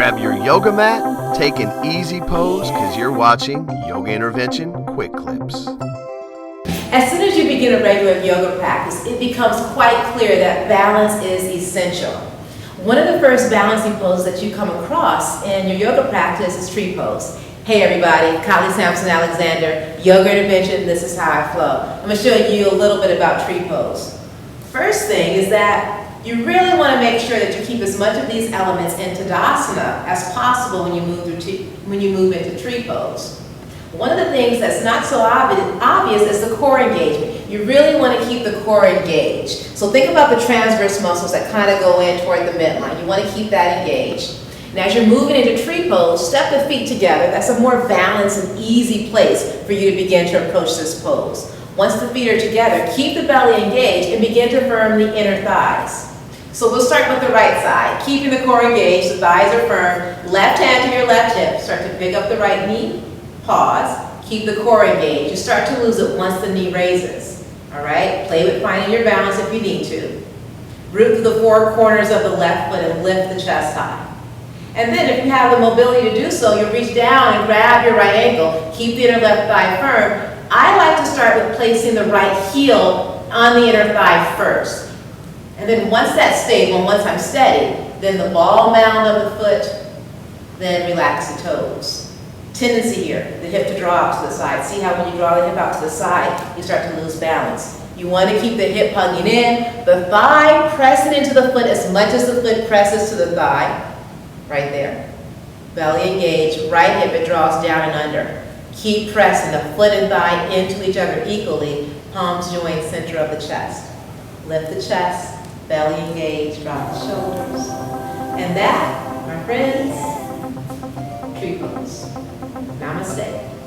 Grab your yoga mat, take an easy pose because you're watching Yoga Intervention Quick Clips. As soon as you begin a regular yoga practice, it becomes quite clear that balance is essential. One of the first balancing poses that you come across in your yoga practice is tree pose. Hey everybody, Kylie Sampson Alexander, Yoga Intervention, this is how I flow. I'm going to show you a little bit about tree pose. First thing is that you really want to make sure that you keep as much of these elements in Tadasana as possible when you move into tree pose. One of the things that's not so obvious is the core engagement. You really want to keep the core engaged. So think about the transverse muscles that kind of go in toward the midline. You want to keep that engaged. And as you're moving into tree pose, step the feet together. That's a more balanced and easy place for you to begin to approach this pose. Once the feet are together, keep the belly engaged and begin to firm the inner thighs. So we'll start with the right side. Keeping the core engaged, the thighs are firm. Left hand to your left hip. Start to pick up the right knee. Pause. Keep the core engaged. You start to lose it once the knee raises. All right? Play with finding your balance if you need to. Root through the four corners of the left foot and lift the chest high. And then if you have the mobility to do so, you'll reach down and grab your right ankle. Keep the inner left thigh firm. I like to start with placing the right heel on the inner thigh first. And then once that's stable, once I'm steady, then the ball mound of the foot, then relax the toes. Tendency here, the hip to draw out to the side. See how when you draw the hip out to the side, you start to lose balance. You want to keep the hip hugging in, the thigh pressing into the foot as much as the foot presses to the thigh. Right there. Belly engaged, right hip, it draws down and under. Keep pressing the foot and thigh into each other equally, palms join center of the chest. Lift the chest. Belly engaged, drop the shoulders. And that, my friends, tree pose. Namaste.